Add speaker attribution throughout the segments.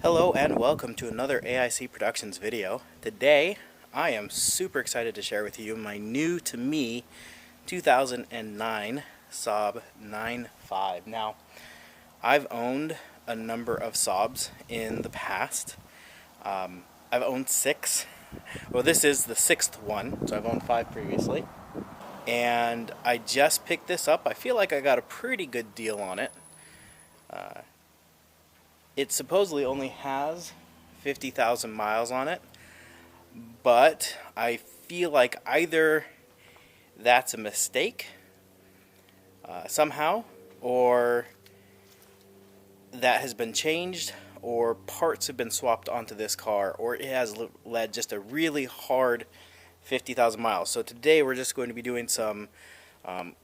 Speaker 1: Hello and welcome to another AIC Productions video. Today I am super excited to share with you my new to me 2009 Saab 9.5. Now, I've owned a number of Saabs in the past. I've owned 6. Well, this is the 6th one, so I've owned 5 previously. And I just picked this up. I feel like I got a pretty good deal on it. It supposedly only has 50,000 miles on it, but I feel like either that's a mistake somehow, or that has been changed, or parts have been swapped onto this car, or it has led just a really hard 50,000 miles. So today we're just going to be doing some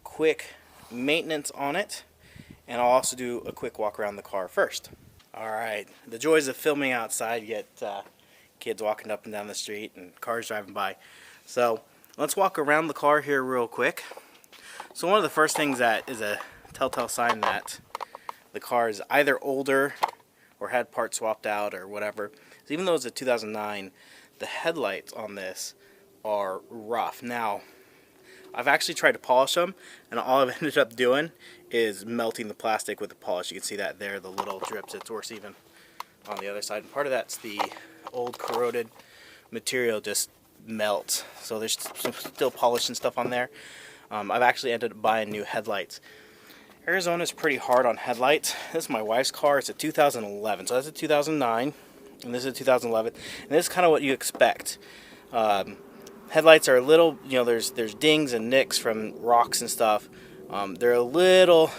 Speaker 1: quick maintenance on it, and I'll also do a quick walk around the car first. Alright, the joys of filming outside, you get kids walking up and down the street and cars driving by. So let's walk around the car here real quick. So one of the first things that is a telltale sign that the car is either older or had parts swapped out or whatever is even though it's a 2009, the headlights on this are rough. Now, I've actually tried to polish them, and all I've ended up doing is melting the plastic with the polish. You can see that there, the little drips. It's worse even on the other side. And part of that's the old corroded material just melts. So there's still polish and stuff on there. I've actually ended up buying new headlights. Arizona's pretty hard on headlights. This is my wife's car. It's a 2011. So that's a 2009, and this is a 2011. And this is kind of what you expect. Headlights are a little, there's dings and nicks from rocks and stuff. They're a little,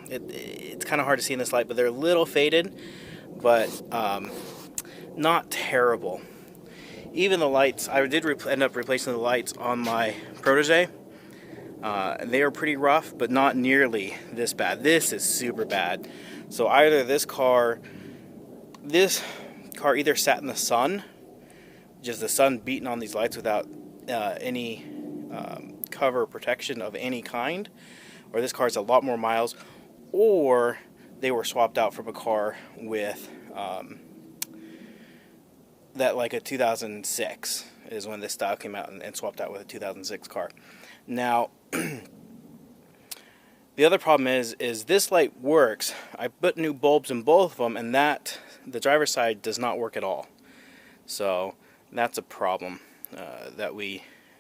Speaker 1: it's kind of hard to see in this light, but they're a little faded, but not terrible. Even the lights, I did end up replacing the lights on my Protege. They are pretty rough, but not nearly this bad. This is super bad. So either this car either sat in the sun, just the sun beating on these lights without any cover protection of any kind, or this car has a lot more miles, or they were swapped out from a car with that, like a 2006 is when this style came out, and swapped out with a 2006 car. Now the other problem is this light works. I put new bulbs in both of them, and the driver's side does not work at all. So that's a problem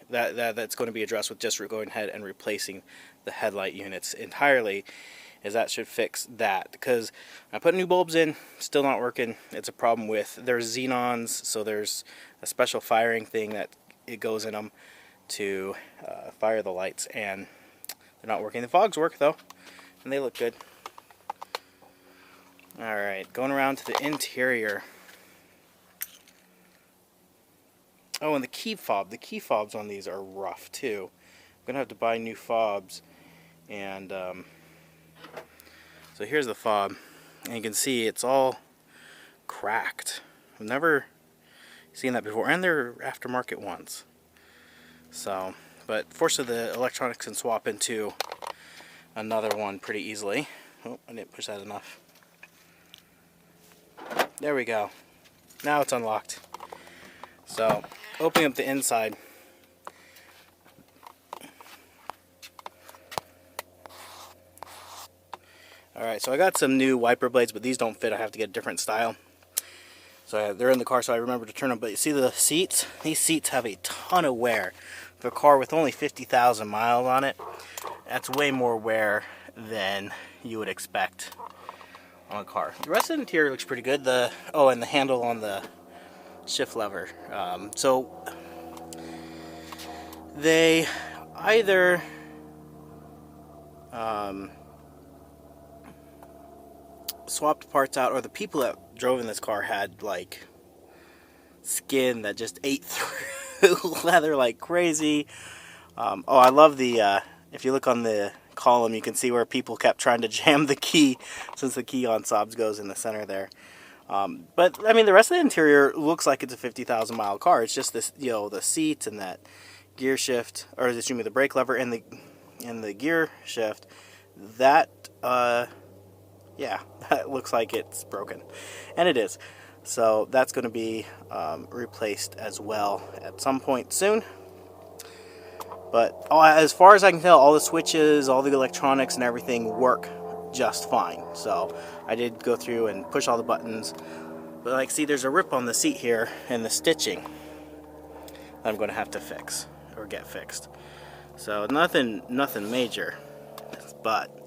Speaker 1: that's going to be addressed with just going ahead and replacing the headlight units entirely. That should fix that, because I put new bulbs in, still not working. It's a problem with there's xenons, so there's a special firing thing that it goes in them to fire the lights, and they're not working. The fogs work though, and they look good. Alright, going around to the interior. Oh, and the key fobs on these are rough too. I'm gonna have to buy new fobs. And so here's the fob, and you can see it's all cracked. I've never seen that before, and they're aftermarket ones. So, but fortunately the electronics can swap into another one pretty easily. Oh, I didn't push that enough. There we go. Now it's unlocked. So, opening up the inside. Alright, so I got some new wiper blades, but these don't fit. I have to get a different style. So they're in the car, so I remember to turn them. But you see the seats? These seats have a ton of wear. For a car with only 50,000 miles on it, that's way more wear than you would expect on a car. The rest of the interior looks pretty good. And the handle on the shift lever. So they either swapped parts out, or the people that drove in this car had like skin that just ate through leather like crazy. I love the if you look on the column, you can see where people kept trying to jam the key, since the key on Saabs goes in the center there. But I mean, the rest of the interior looks like it's a 50,000 mile car. It's just this, the seats and that gear shift, or excuse me, the brake lever and the gear shift. That yeah, that looks like it's broken, and it is. So that's going to be replaced as well at some point soon. But as far as I can tell, all the switches, all the electronics and everything work just fine. So I did go through and push all the buttons. But like, see, there's a rip on the seat here and the stitching that I'm going to have to fix or get fixed. So nothing major, but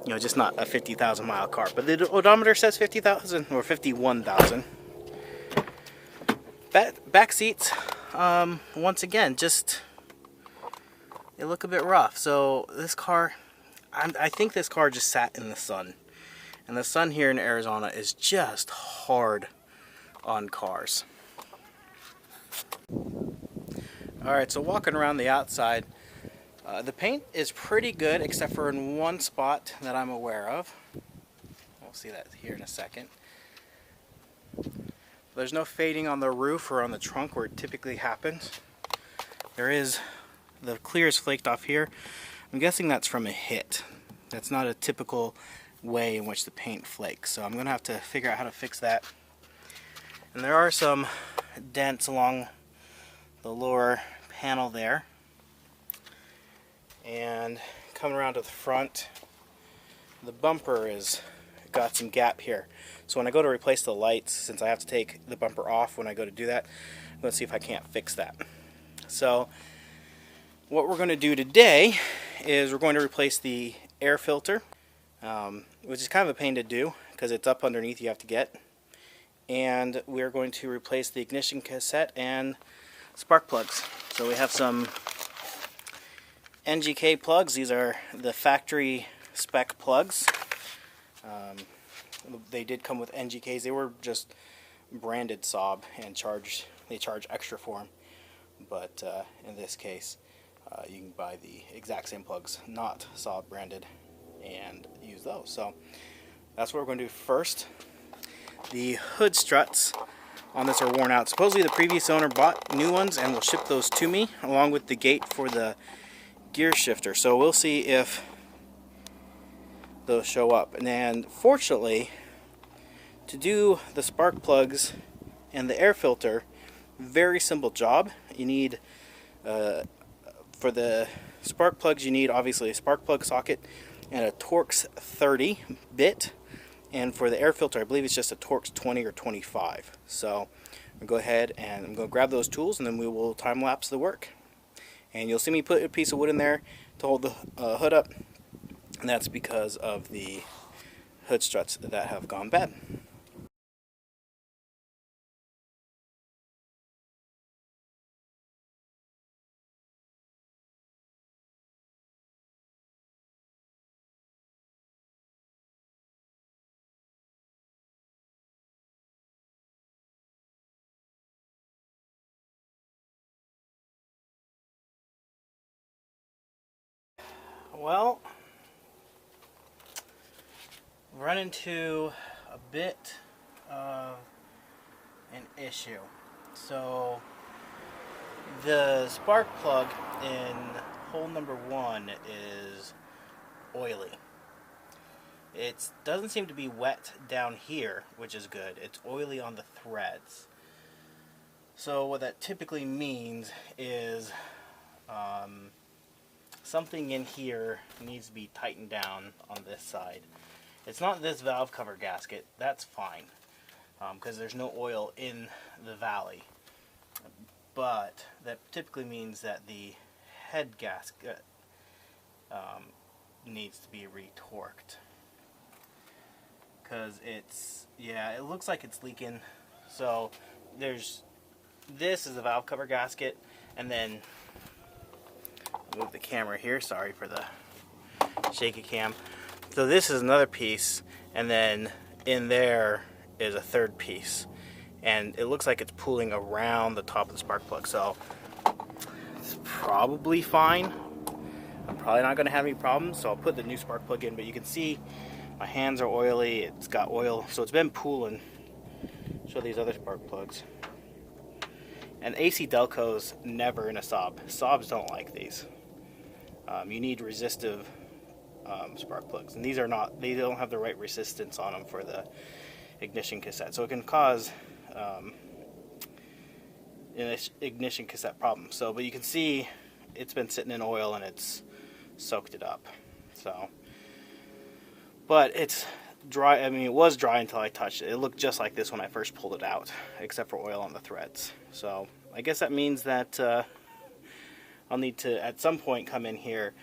Speaker 1: you know, just not a 50,000 mile car. But the odometer says 50,000 or 51,000. Back seats, once again, just they look a bit rough. So this car, I think this car just sat in the sun, and the sun here in Arizona is just hard on cars. All right, so walking around the outside, the paint is pretty good except for in one spot that I'm aware of. We'll see that here in a second. There's no fading on the roof or on the trunk where it typically happens. There is, the clear is flaked off here. I'm guessing that's from a hit. That's not a typical way in which the paint flakes. So I'm going to have to figure out how to fix that. And there are some dents along the lower panel there. And coming around to the front, the bumper is got some gap here. So when I go to replace the lights, since I have to take the bumper off when I go to do that, I'm going to see if I can't fix that. So what we're going to do today is we're going to replace the air filter, which is kind of a pain to do because it's up underneath, you have to get. And we're going to replace the ignition cassette and spark plugs. So we have some NGK plugs. These are the factory spec plugs. They did come with NGKs. They were just branded Saab and they charge extra for them. But in this case, you can buy the exact same plugs, not Saab branded, and use those. So that's what we're going to do first. The hood struts on this are worn out. Supposedly the previous owner bought new ones and will ship those to me along with the gate for the gear shifter. So we'll see if those show up. And fortunately, to do the spark plugs and the air filter, very simple job. You need for the spark plugs, you need obviously a spark plug socket and a Torx 30 bit. And for the air filter, I believe it's just a Torx 20 or 25. So I'll go ahead and I'm going to grab those tools and then we will time lapse the work. And you'll see me put a piece of wood in there to hold the hood up. And that's because of the hood struts that have gone bad. Well, run into a bit of an issue. So the spark plug in hole number 1 is oily. It doesn't seem to be wet down here, which is good. It's oily on the threads. So what that typically means is something in here needs to be tightened down on this side. It's not this valve cover gasket. That's fine because there's no oil in the valley. But that typically means that the head gasket needs to be retorqued. Because it looks like it's leaking. So this is the valve cover gasket, and then move the camera here, sorry for the shaky cam. So this is another piece, and then in there is a third piece, and it looks like it's pulling around the top of the spark plug. So it's probably fine. I'm probably not going to have any problems, so I'll put the new spark plug in. But you can see my hands are oily, it's got oil, so it's been pooling. Show these other spark plugs. And AC Delco's never in a Saab. Saabs don't like these. You need resistive spark plugs, and these are not. They don't have the right resistance on them for the ignition cassette. So it can cause an ignition cassette problem. So, but you can see it's been sitting in oil and it's soaked it up. So, but it's dry. I mean, it was dry until I touched it. It looked just like this when I first pulled it out, except for oil on the threads. So I guess that means that I'll need to at some point come in here,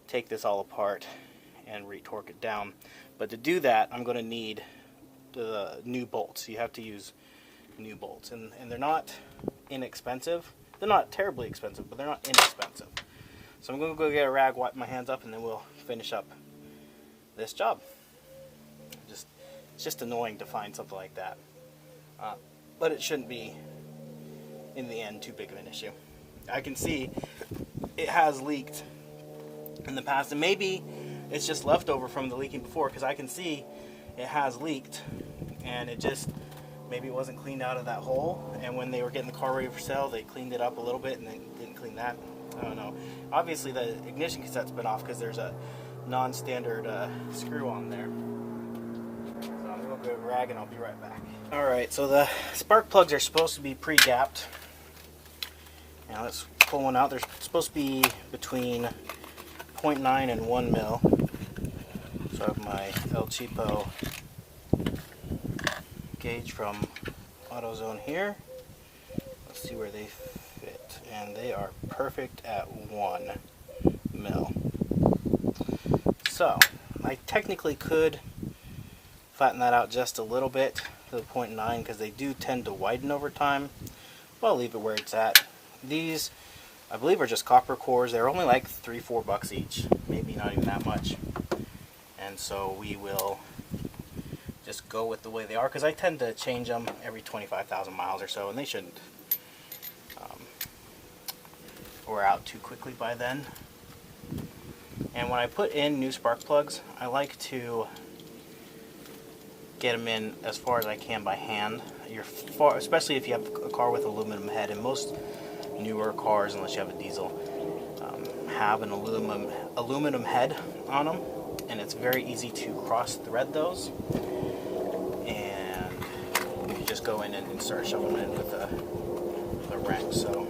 Speaker 1: take this all apart and retorque it down. But to do that, I'm going to need the new bolts. You have to use new bolts, and they're not inexpensive. They're not terribly expensive, but they're not inexpensive. So I'm going to go get a rag, wipe my hands up, and then we'll finish up this job. It's just annoying to find something like that, but it shouldn't be in the end too big of an issue. I can see it has leaked in the past, and maybe it's just leftover from the leaking before, because I can see it has leaked, and it just, maybe it wasn't cleaned out of that hole, and when they were getting the car ready for sale, they cleaned it up a little bit and then didn't clean that. I don't know. Obviously the ignition cassette's been off because there's a non-standard screw on there. So I'm going to go rag and I'll be right back. Alright, so the spark plugs are supposed to be pre-gapped. Now let's pull one out. They're supposed to be between 0.9 and 1 mil. So I have my El Cheapo gauge from AutoZone here. Let's see where they fit, and they are perfect at 1 mil. So I technically could flatten that out just a little bit to the 0.9 because they do tend to widen over time, but I'll leave it where it's at. These, I believe, are just copper cores. They're only like $3-4 bucks each, maybe not even that much. And so we will just go with the way they are, because I tend to change them every 25,000 miles or so, and they shouldn't wear out too quickly by then. And when I put in new spark plugs, I like to get them in as far as I can by hand. Especially if you have a car with aluminum head, and most newer cars, unless you have a diesel, have an aluminum head on them, and it's very easy to cross thread those. And you just go in and start shoving them in with a wrench. So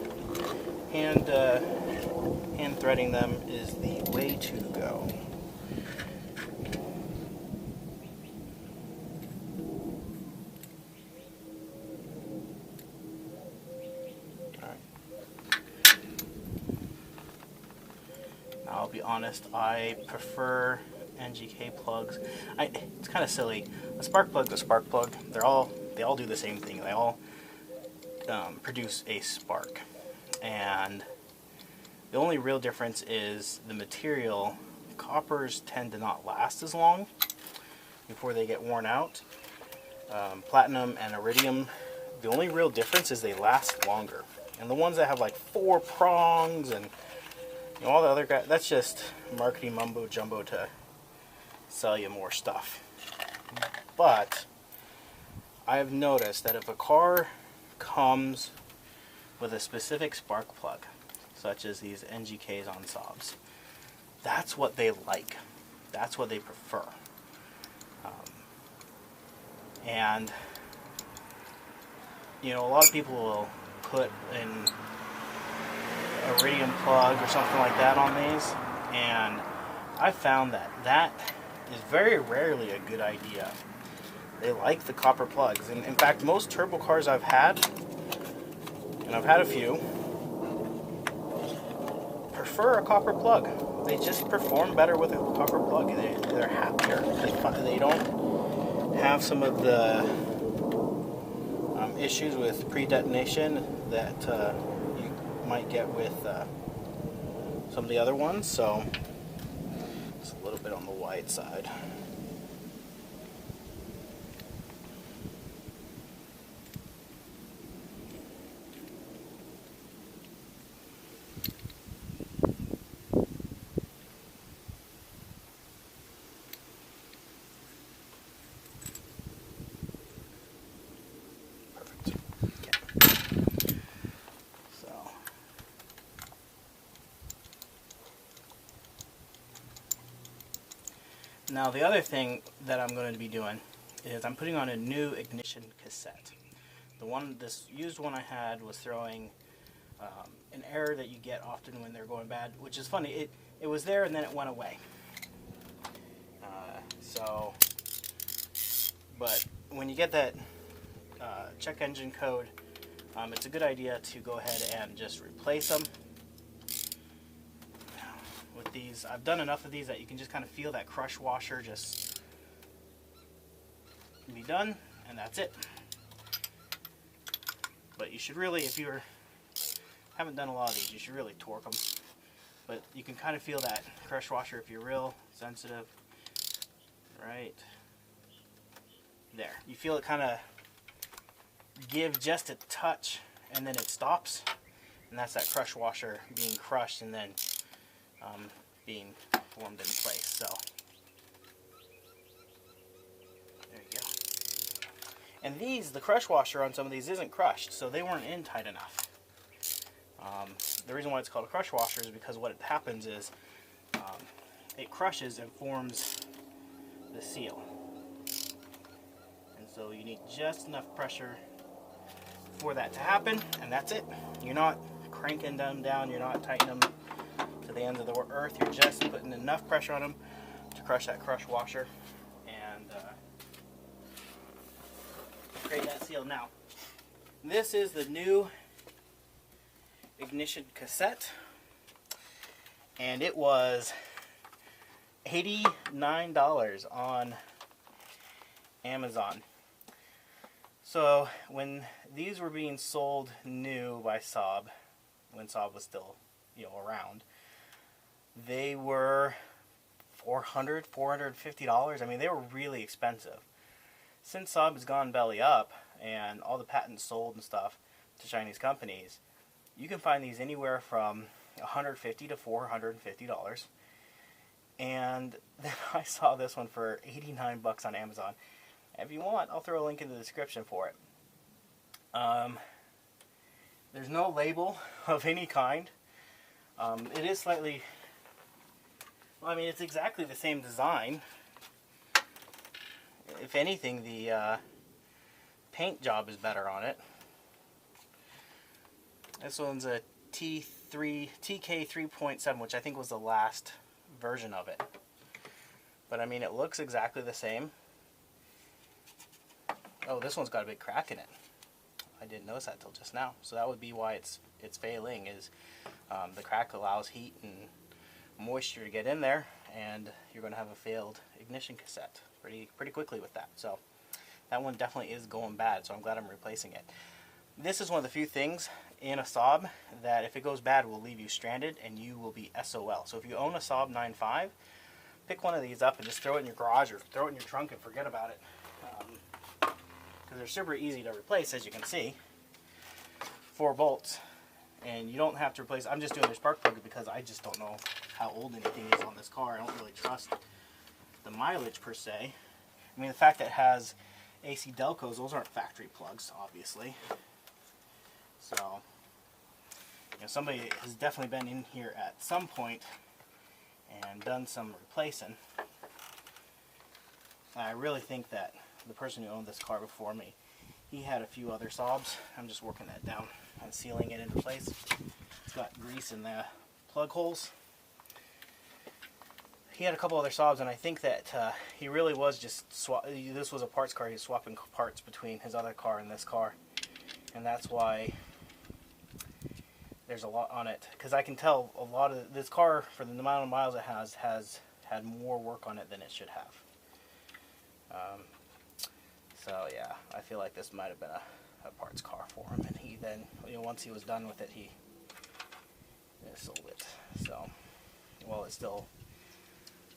Speaker 1: hand threading them is the way to go. I'll be honest, I prefer NGK plugs. It's kind of silly. A spark plug's a spark plug. They all do the same thing. They all produce a spark, and the only real difference is the material. Coppers tend to not last as long before they get worn out. Platinum and iridium, the only real difference is they last longer. And the ones that have like 4 prongs and all the other guys, that's just marketing mumbo jumbo to sell you more stuff. But I have noticed that if a car comes with a specific spark plug, such as these NGKs on Saabs, that's what they like. That's what they prefer. And a lot of people will put an iridium plug or something like that on these, and I found that is very rarely a good idea. They like the copper plugs, and in fact most turbo cars I've had, and I've had a few, prefer a copper plug. They just perform better with a copper plug. They're happier. They don't have some of the issues with pre-detonation that you might get with some of the other ones. So it's a little bit on the wide side. Now the other thing that I'm going to be doing is I'm putting on a new ignition cassette. This used one I had was throwing an error that you get often when they're going bad, which is funny. It was there and then it went away. But when you get that check engine code, it's a good idea to go ahead and just replace them. With these, I've done enough of these that you can just kind of feel that crush washer just be done, and that's it. But you should really, if you haven't done a lot of these, you should really torque them. But you can kind of feel that crush washer if you're real sensitive. Right there. You feel it kind of give just a touch, and then it stops. And that's that crush washer being crushed and then being formed in place. So there you go. And the crush washer on some of these isn't crushed, so they weren't in tight enough. The reason why it's called a crush washer is because what happens is it crushes and forms the seal. And so you need just enough pressure for that to happen, and that's it. You're not cranking them down, you're not tightening them to the ends of the earth, you're just putting enough pressure on them to crush that crush washer and create that seal. Now, this is the new ignition cassette, and it was $89 on Amazon. So when these were being sold new by Saab, when Saab was still, around, they were $400, $450. I mean, they were really expensive. Since Saab has gone belly up and all the patents sold and stuff to Chinese companies, you can find these anywhere from $150 to $450. And then I saw this one for 89 bucks on Amazon. If you want, I'll throw a link in the description for it. There's no label of any kind. It is slightly, well, I mean, it's exactly the same design. If anything, the paint job is better on it. This one's a TK 3.7, which I think was the last version of it. But I mean, it looks exactly the same. Oh, this one's got a big crack in it. I didn't notice that till just now. So that would be why it's failing, is the crack allows heat and moisture to get in there, and you're going to have a failed ignition cassette pretty quickly with that. So that one definitely is going bad, so I'm glad I'm replacing it. This is one of the few things in a Saab that if it goes bad will leave you stranded and you will be SOL. So if you own a Saab 9.5, pick one of these up and just throw it in your garage or throw it in your trunk and forget about it. Because they're super easy to replace, as you can see. 4 bolts. And you don't have to replace, I'm just doing the spark plug because I just don't know how old anything is on this car. I don't really trust the mileage per se. I mean, the fact that it has AC Delcos, those aren't factory plugs, obviously. So, somebody has definitely been in here at some point and done some replacing. I really think that the person who owned this car before me, he had a few other Saabs. I'm just working that down and sealing it into place. It's got grease in the plug holes. He had a couple other Saabs, and I think that he really was just this was a parts car. He was swapping parts between his other car and this car, and that's why there's a lot on it. Because I can tell a lot of this car, for the amount of miles it has had more work on it than it should have. So yeah, I feel like this might have been a parts car for him, and he then, once he was done with it, he sold it. So, while it still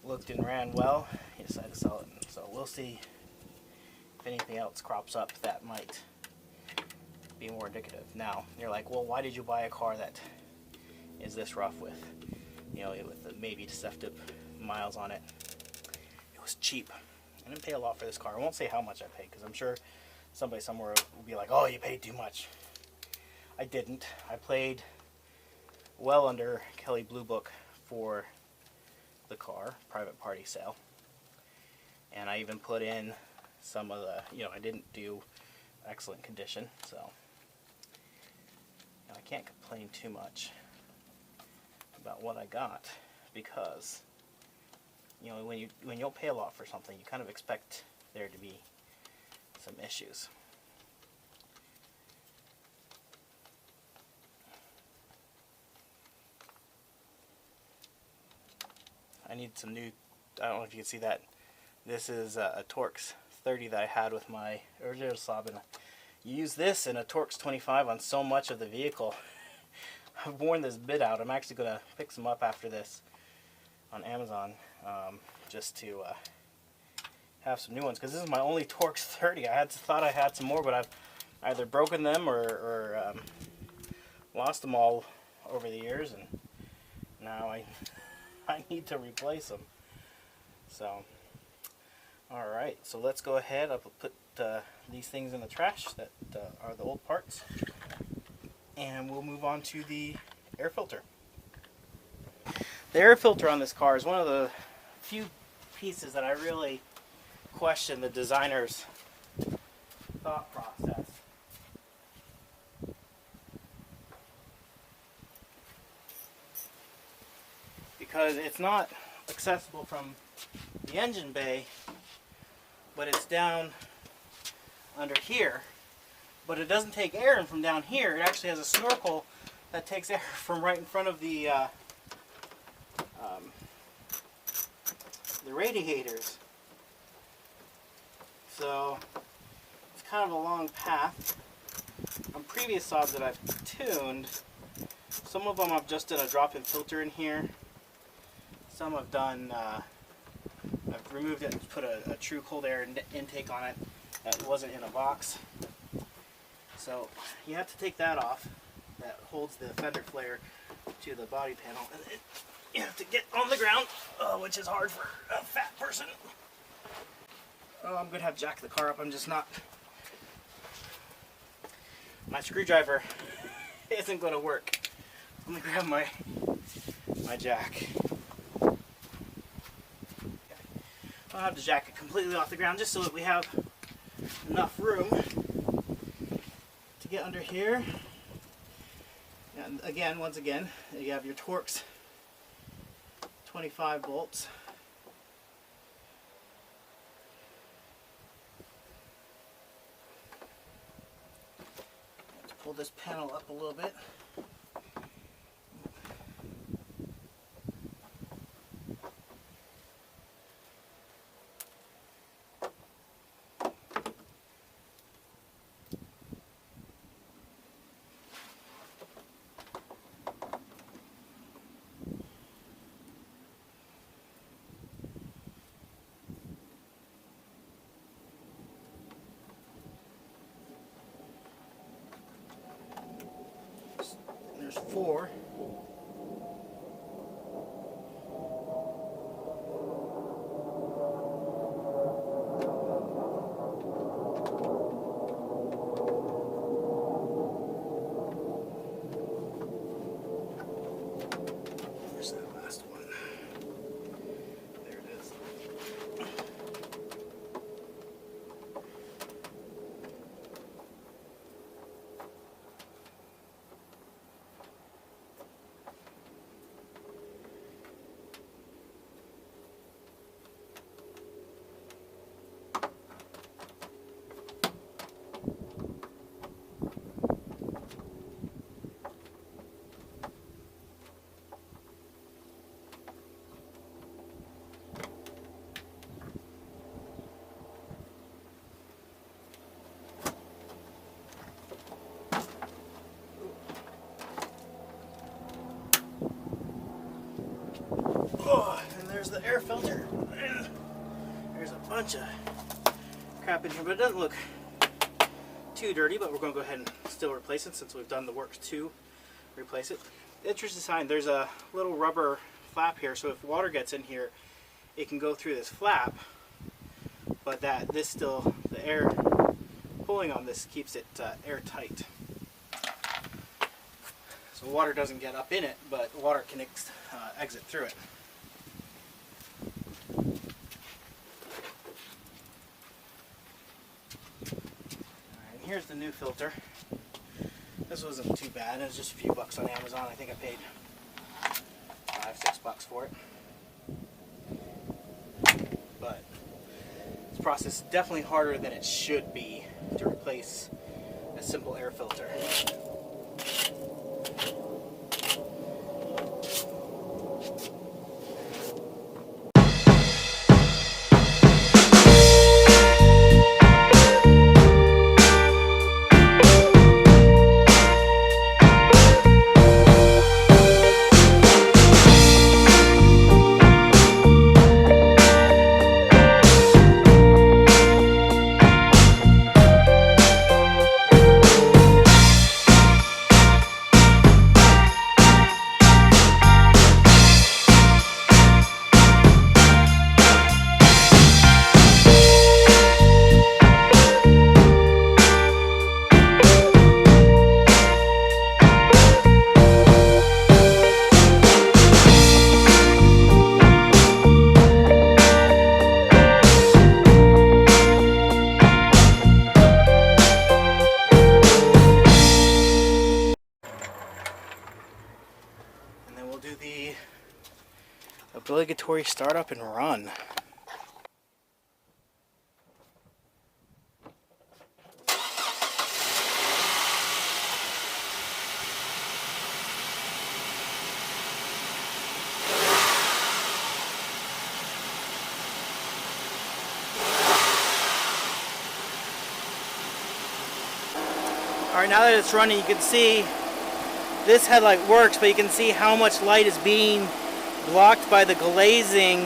Speaker 1: looked and ran well, he decided to sell it. So we'll see if anything else crops up that might be more indicative. Now, you're like, well, why did you buy a car that is this rough with, with maybe deceptive miles on it? It was cheap. I didn't pay a lot for this car. I won't say how much I paid, because I'm sure somebody somewhere will be like, oh, you paid too much. I didn't. I paid well under Kelley Blue Book for the car, private party sale. And I even put in some of the, I didn't do excellent condition, so I can't complain too much about what I got, because when you'll pay a lot for something, you kind of expect there to be some issues. I need some new, I don't know if you can see that. This is a Torx 30 that I had with my original Saab, and you use this and a Torx 25 on so much of the vehicle. I've worn this bit out. I'm actually going to pick some up after this on Amazon, just to have some new ones, because this is my only Torx 30. I thought I had some more, but I've either broken them or lost them all over the years, and now I need to replace them. So, alright, so let's go ahead. I'll put these things in the trash that are the old parts, and we'll move on to the air filter. The air filter on this car is one of the few pieces that I really question the designer's thought process. Because it's not accessible from the engine bay, but it's down under here. But it doesn't take air in from down here. It actually has a snorkel that takes air from right in front of the radiators. So it's kind of a long path. On previous Saabs that I've tuned, some of them I've just done a drop-in filter in here. Some I've done, I've removed it and put a true cold air intake on it that wasn't in a box. So you have to take that off. That holds the fender flare to the body panel. And you have to get on the ground, which is hard for a fat person. Oh, I'm going to have jack the car up. I'm just not. My screwdriver isn't going to work. I'm going to grab my jack. I'll have the jacket completely off the ground just so that we have enough room to get under here. And again, once again, you have your Torx 25 bolts. Let's pull this panel up a little bit. There's 4. Where's that last one? There it is. Oh, and there's the air filter. There's a bunch of crap in here, but it doesn't look too dirty, but we're going to go ahead and still replace it since we've done the work to replace it. Interesting sign, there's a little rubber flap here, so if water gets in here, it can go through this flap, but the air pulling on this keeps it airtight. So water doesn't get up in it, but water can exit through it. here's the new filter. This wasn't too bad. It was just a few bucks on Amazon. I think I paid $5-6 for it. But this process is definitely harder than it should be to replace a simple air filter. Do the obligatory startup and run. Alright, now that it's running, you can see this headlight works, but you can see how much light is being blocked by the glazing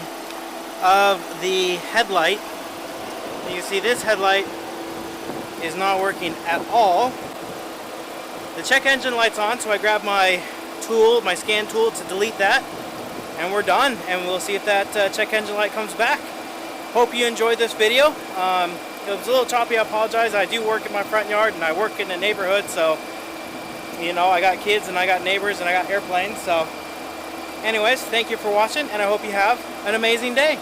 Speaker 1: of the headlight. You can see this headlight is not working at all. The check engine light's on, so I grab my tool, my scan tool, to delete that, and we're done. And we'll see if that check engine light comes back. Hope you enjoyed this video. It was a little choppy, I apologize. I do work in my front yard and I work in the neighborhood, so you know, I got kids and I got neighbors and I got airplanes. So anyways, thank you for watching, and I hope you have an amazing day.